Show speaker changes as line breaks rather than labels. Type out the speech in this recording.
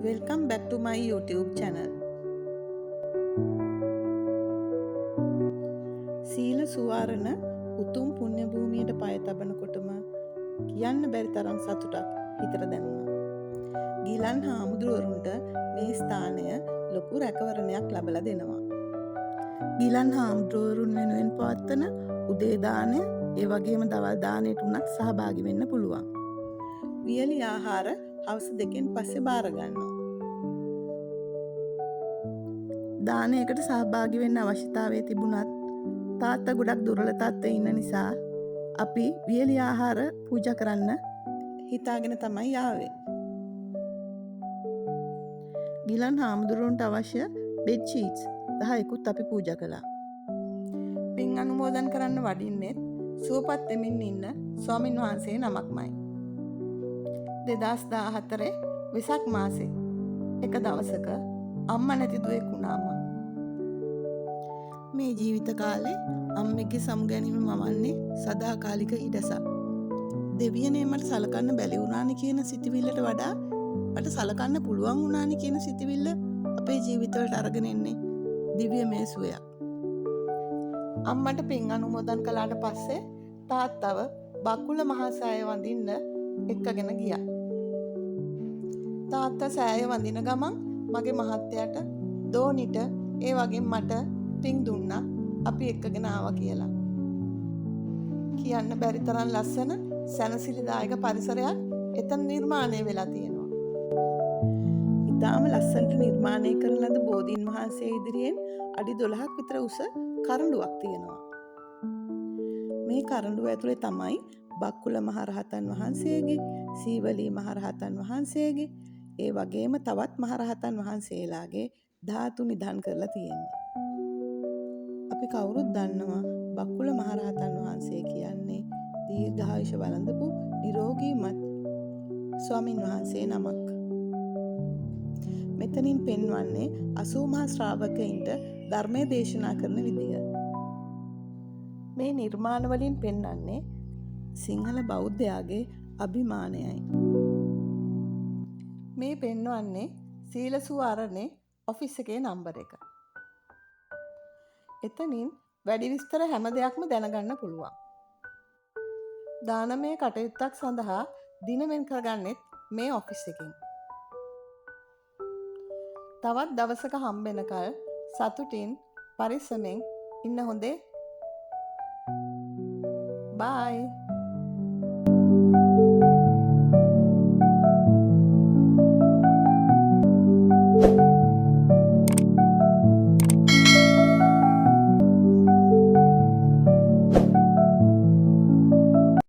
Welcome back to my YouTube channel. සීල සුවාරණ උතුම් පුණ්‍ය භූමියට පය තබනකොටම කියන්න බැරි තරම් සතුටක් හිතට දැනුණා. ගිලන් හාමුදුරුවරුන්ට මේ ස්ථානය ලොකු රැකවරණයක් ලැබලා දෙනවා. ගිලන් හාමුදුරුවරුන් වෙනුවෙන් පවත්වන උදේ දාණය, ඒ වගේම දවල් දාණයට උනත් සහභාගී වෙන්න පුළුවන්. වියලි ආහාර හවස 2කින් පස්සේ බාර ගන්නවා. දානයකට සහභාගී වෙන්න අවශ්‍යතාවය තිබුණත් තාත්තා ගොඩක් දුර්වල තත්ත්වයේ ඉන්න නිසා අපි වියලි ආහාර පූජා කරන්න හිතාගෙන තමයි ආවේ. ගිලන් හාමුදුරුවන්ට අවශ්‍ය බෙඩ් ෂීට්ස් 10කුත් අපි පූජා කළා. පින් අනුමෝදන් කරන්න වඩින්නෙත් සුවපත් වෙමින් ඉන්න ස්වාමින් වහන්සේ නමක්මයි. 2014 වෙසක් මාසේ එක දවසක අම්මා නැති දුවෙක් වුණාම මේ ජීවිත කාලේ අම්මගේ සමුගැනීම මවන්නේ සදාකාලික හිඩසක්. දෙවියනේ මට සලකන්න බැරි වුණානේ කියන සිතවිල්ලට වඩා මට සලකන්න පුළුවන් වුණානේ කියන සිතවිල්ල අපේ ජීවිතවලට අරගෙන එන්නේ දිව්‍යමය සුවයක්. අම්මට පින් අනුමෝදන් කළාට පස්සේ තාත්තව බකුල මහා සෑය වඳින්න එක්කගෙන ගියා. තාත්තා සෑය වඳින ගමන් මගේ මහත්තයාට දෝනිට ඒ වගේ මට පින් දුන්නා අපි එක්කගෙන ආවා කියලා. කියන්න බැරි තරම් ලස්සන සැනසිලිදායක පරිසරයක් එතන නිර්මාණය වෙලා තියෙනවා. ඊටාම ලස්සනට නිර්මාණය කරන ලද බෝධීන් වහන්සේ ඉදිරියෙන් අඩි 12ක් විතර උස කරඬුවක් තියෙනවා. මේ කරඬුව ඇතුලේ තමයි බක්කුල මහරහතන් වහන්සේගේ, සීවලී මහරහතන් වහන්සේගේ, ඒ වගේම තවත් මහරහතන් වහන්සේලාගේ ධාතු නිධන් කරලා තියෙන්නේ. අපි කවුරුත් දන්නවා බක්කුල මහරහතන් වහන්සේ කියන්නේ දීර්ඝායුෂ වළඳපු නිරෝගීමත් ස්වාමින් වහන්සේ නමක්. මෙතනින් පෙන්වන්නේ 80 මහා ශ්‍රාවකයින්ට ධර්මයේ දේශනා කරන විදිය. මේ නිර්මාණ වලින් පෙන්වන්නේ සිංහල බෞද්ධයාගේ අභිමානයයි. මේ පෙන්වන්නේ සීල සුවාරණේ ඔෆිස් එකේ නම්බර 1. එතනින් වැඩි විස්තර හැම දෙයක්ම දැනගන්න පුළුවන්. දානමය කටයුත්තක් සඳහා දින වෙන් කරගන්නෙත් මේ ඔෆිස් එකෙන්. තවත් දවසක හම්බෙනකල් සතුටින් පරිස්සමෙන් ඉන්න හොඳේ. බයි.